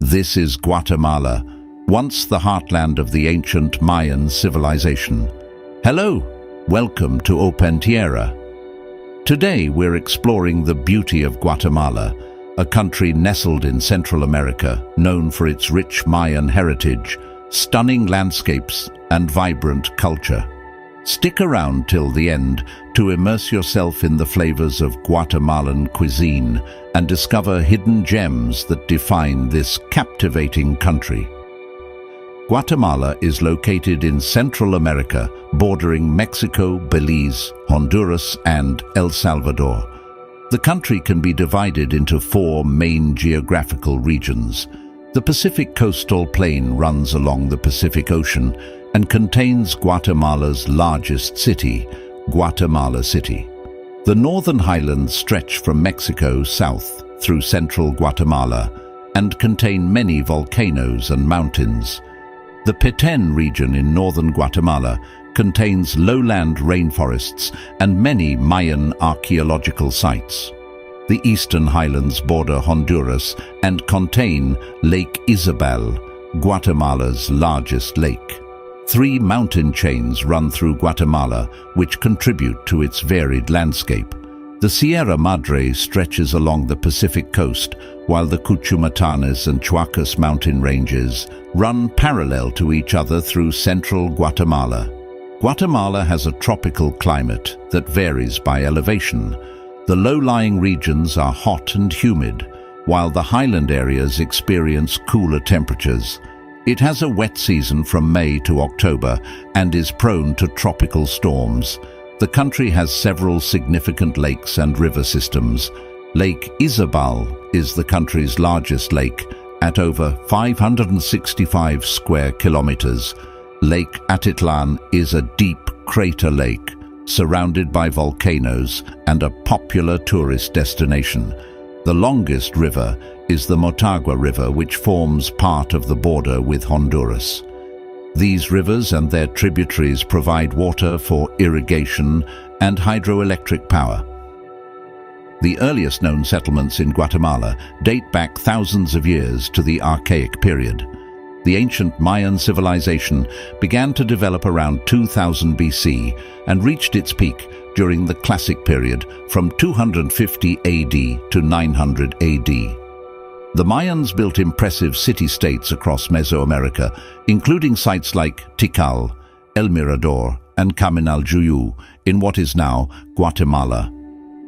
This is Guatemala, once the heartland of the ancient Mayan civilization. Hello, welcome to Opentiera. Today we're exploring the beauty of Guatemala, a country nestled in Central America, known for its rich Mayan heritage, stunning landscapes, and vibrant culture. Stick around till the end to immerse yourself in the flavors of Guatemalan cuisine and discover hidden gems that define this captivating country. Guatemala is located in Central America, bordering Mexico, Belize, Honduras, and El Salvador. The country can be divided into four main geographical regions. The Pacific coastal plain runs along the Pacific Ocean and contains Guatemala's largest city, Guatemala City. The northern highlands stretch from Mexico south through central Guatemala and contain many volcanoes and mountains. The Petén region in northern Guatemala contains lowland rainforests and many Mayan archaeological sites. The eastern highlands border Honduras and contain Lake Izabal, Guatemala's largest lake. Three mountain chains run through Guatemala, which contribute to its varied landscape. The Sierra Madre stretches along the Pacific coast, while the Cuchumatanes and Chuacas mountain ranges run parallel to each other through central Guatemala. Guatemala has a tropical climate that varies by elevation. The low-lying regions are hot and humid, while the highland areas experience cooler temperatures. It has a wet season from May to October and is prone to tropical storms. The country has several significant lakes and river systems. Lake Izabal is the country's largest lake at over 565 square kilometers. Lake Atitlan is a deep crater lake surrounded by volcanoes and a popular tourist destination. The longest river is the Motagua River, which forms part of the border with Honduras. These rivers and their tributaries provide water for irrigation and hydroelectric power. The earliest known settlements in Guatemala date back thousands of years to the Archaic period. The ancient Mayan civilization began to develop around 2000 BC and reached its peak during the Classic period from 250 AD to 900 AD. The Mayans built impressive city-states across Mesoamerica, including sites like Tikal, El Mirador, and Caminaljuyu in what is now Guatemala.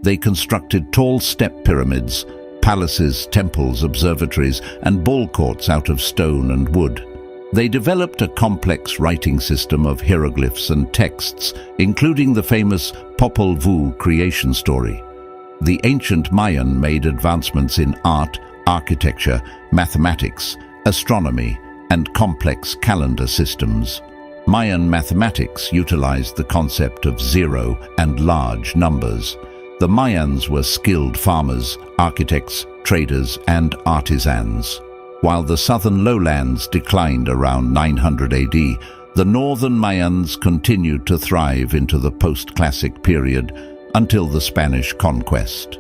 They constructed tall step pyramids, palaces, temples, observatories, and ball courts out of stone and wood. They developed a complex writing system of hieroglyphs and texts, including the famous Popol Vuh creation story. The ancient Mayan made advancements in art, architecture, mathematics, astronomy, and complex calendar systems. Mayan mathematics utilized the concept of zero and large numbers. The Mayans were skilled farmers, architects, traders, and artisans. While the southern lowlands declined around 900 AD, the northern Mayans continued to thrive into the post-classic period until the Spanish conquest.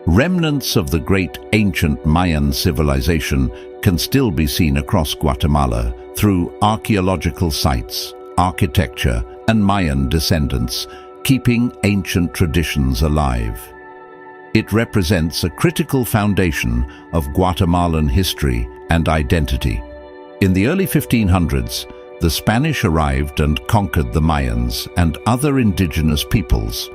Remnants of the great ancient Mayan civilization can still be seen across Guatemala through archaeological sites, architecture, and Mayan descendants, keeping ancient traditions alive. It represents a critical foundation of Guatemalan history and identity. In the early 1500s, the Spanish arrived and conquered the Mayans and other indigenous peoples.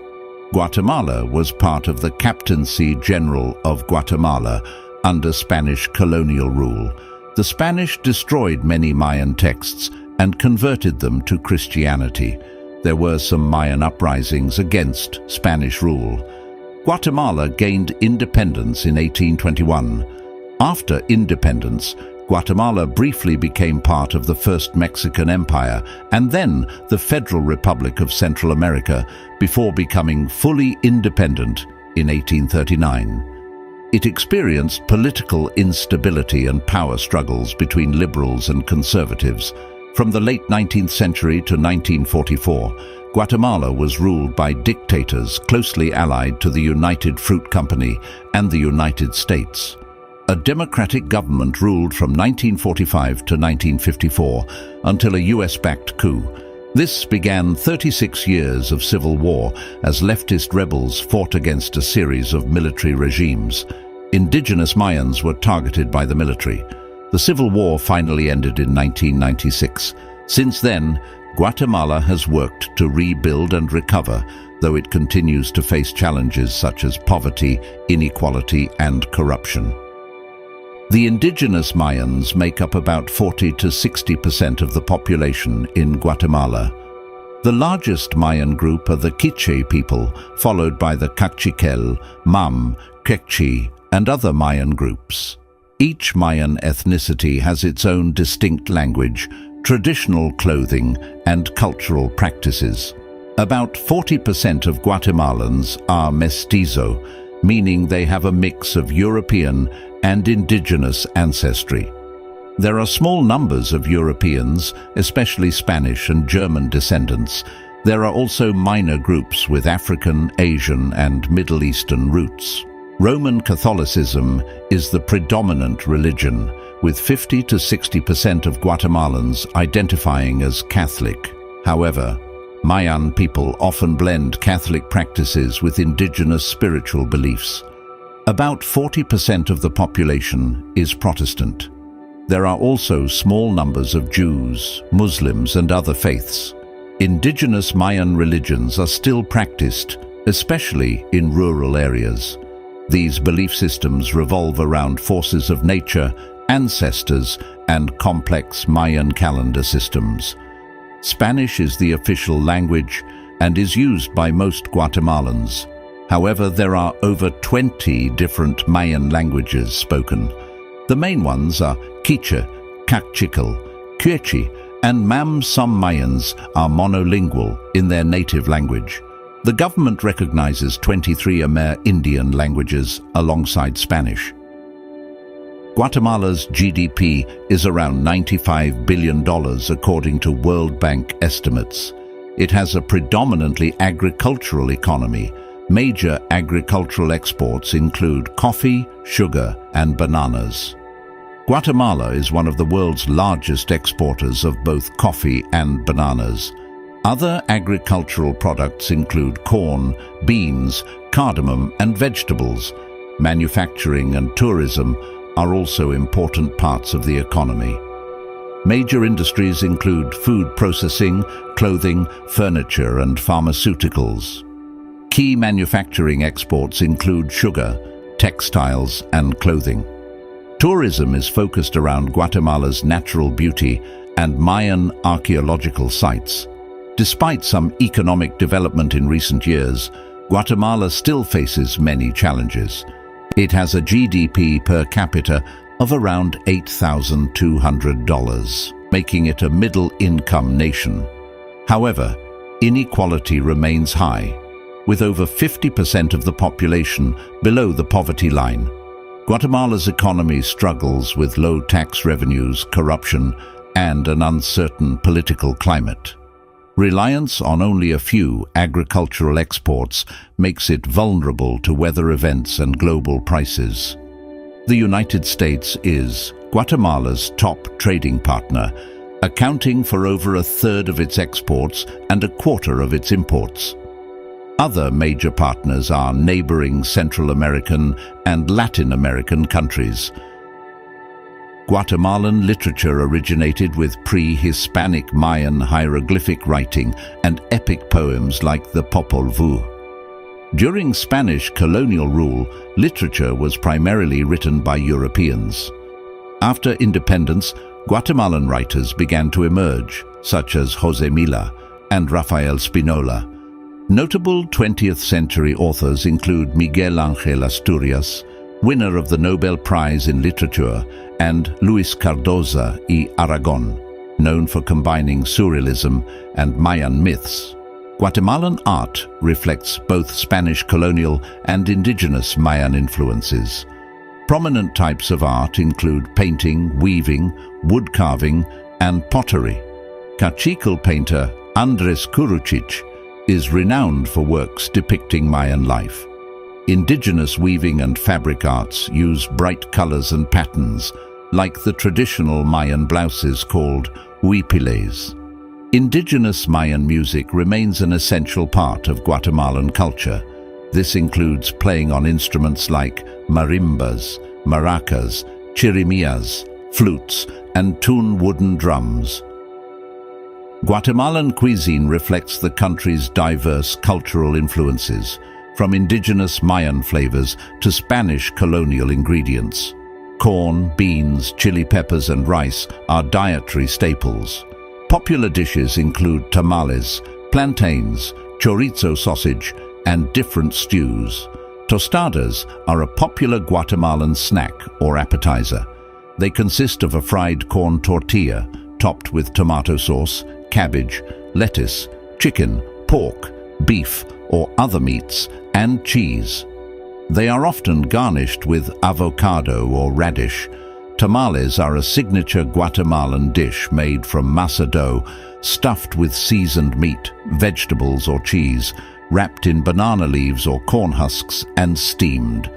Guatemala was part of the Captaincy General of Guatemala under Spanish colonial rule. The Spanish destroyed many Mayan texts and converted them to Christianity. There were some Mayan uprisings against Spanish rule. Guatemala gained independence in 1821. After independence, Guatemala briefly became part of the First Mexican Empire and then the Federal Republic of Central America before becoming fully independent in 1839. It experienced political instability and power struggles between liberals and conservatives. From the late 19th century to 1944, Guatemala was ruled by dictators closely allied to the United Fruit Company and the United States. A democratic government ruled from 1945 to 1954 until a US-backed coup. This began 36 years of civil war as leftist rebels fought against a series of military regimes. Indigenous Mayans were targeted by the military. The civil war finally ended in 1996. Since then, Guatemala has worked to rebuild and recover, though it continues to face challenges such as poverty, inequality, and corruption. The indigenous Mayans make up about 40 to 60% of the population in Guatemala. The largest Mayan group are the Quiche people, followed by the Cachiquel, Mam, Quechua, and other Mayan groups. Each Mayan ethnicity has its own distinct language, traditional clothing, and cultural practices. About 40% of Guatemalans are mestizo, meaning they have a mix of European and indigenous ancestry. There are small numbers of Europeans, especially Spanish and German descendants. There are also minor groups with African, Asian, and Middle Eastern roots. Roman Catholicism is the predominant religion, with 50 to 60% of Guatemalans identifying as Catholic. However, Mayan people often blend Catholic practices with indigenous spiritual beliefs. About 40% of the population is Protestant. There are also small numbers of Jews, Muslims, and other faiths. Indigenous Mayan religions are still practiced, especially in rural areas. These belief systems revolve around forces of nature, ancestors, and complex Mayan calendar systems. Spanish is the official language and is used by most Guatemalans. However, there are over 20 different Mayan languages spoken. The main ones are Quiche, Cachiquel, Quechua, and Mam. Some Mayans are monolingual in their native language. The government recognizes 23 Amerindian languages alongside Spanish. Guatemala's GDP is around $95 billion according to World Bank estimates. It has a predominantly agricultural economy. Major agricultural exports include coffee, sugar, and bananas. Guatemala is one of the world's largest exporters of both coffee and bananas. Other agricultural products include corn, beans, cardamom, and vegetables. Manufacturing and tourism are also important parts of the economy. Major industries include food processing, clothing, furniture, and pharmaceuticals. Key manufacturing exports include sugar, textiles, and clothing. Tourism is focused around Guatemala's natural beauty and Mayan archaeological sites. Despite some economic development in recent years, Guatemala still faces many challenges. It has a GDP per capita of around $8,200, making it a middle-income nation. However, inequality remains high, with over 50% of the population below the poverty line. Guatemala's economy struggles with low tax revenues, corruption, and an uncertain political climate. Reliance on only a few agricultural exports makes it vulnerable to weather events and global prices. The United States is Guatemala's top trading partner, accounting for over a third of its exports and a quarter of its imports. Other major partners are neighboring Central American and Latin American countries. Guatemalan literature originated with pre-Hispanic Mayan hieroglyphic writing and epic poems like the Popol Vuh. During Spanish colonial rule, literature was primarily written by Europeans. After independence, Guatemalan writers began to emerge, such as José Milla and Rafael Spinola. Notable 20th century authors include Miguel Ángel Asturias, winner of the Nobel Prize in Literature, and Luis Cardoza y Aragon, known for combining surrealism and Mayan myths. Guatemalan art reflects both Spanish colonial and indigenous Mayan influences. Prominent types of art include painting, weaving, wood carving, and pottery. Cachiquel painter Andrés Kurucic is renowned for works depicting Mayan life. Indigenous weaving and fabric arts use bright colors and patterns, like the traditional Mayan blouses called huipiles. Indigenous Mayan music remains an essential part of Guatemalan culture. This includes playing on instruments like marimbas, maracas, chirimías, flutes, and tun wooden drums. Guatemalan cuisine reflects the country's diverse cultural influences, from indigenous Mayan flavors to Spanish colonial ingredients. Corn, beans, chili peppers, and rice are dietary staples. Popular dishes include tamales, plantains, chorizo sausage, and different stews. Tostadas are a popular Guatemalan snack or appetizer. They consist of a fried corn tortilla topped with tomato sauce, cabbage, lettuce, chicken, pork, beef, or other meats, and cheese. They are often garnished with avocado or radish. Tamales are a signature Guatemalan dish made from masa dough, stuffed with seasoned meat, vegetables, or cheese, wrapped in banana leaves or corn husks, and steamed.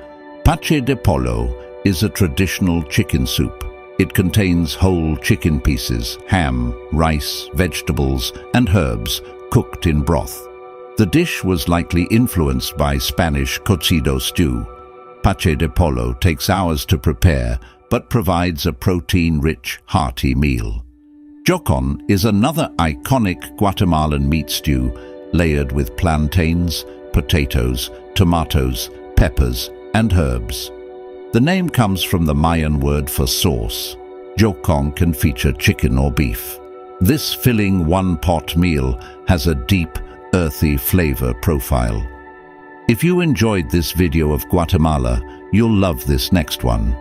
Pache de pollo is a traditional chicken soup. It contains whole chicken pieces, ham, rice, vegetables, and herbs cooked in broth. The dish was likely influenced by Spanish cocido stew. Pache de pollo takes hours to prepare, but provides a protein-rich, hearty meal. Jocon is another iconic Guatemalan meat stew layered with plantains, potatoes, tomatoes, peppers, and herbs. The name comes from the Mayan word for sauce. Jocon can feature chicken or beef. This filling one-pot meal has a deep, earthy flavor profile. If you enjoyed this video of Guatemala, you'll love this next one.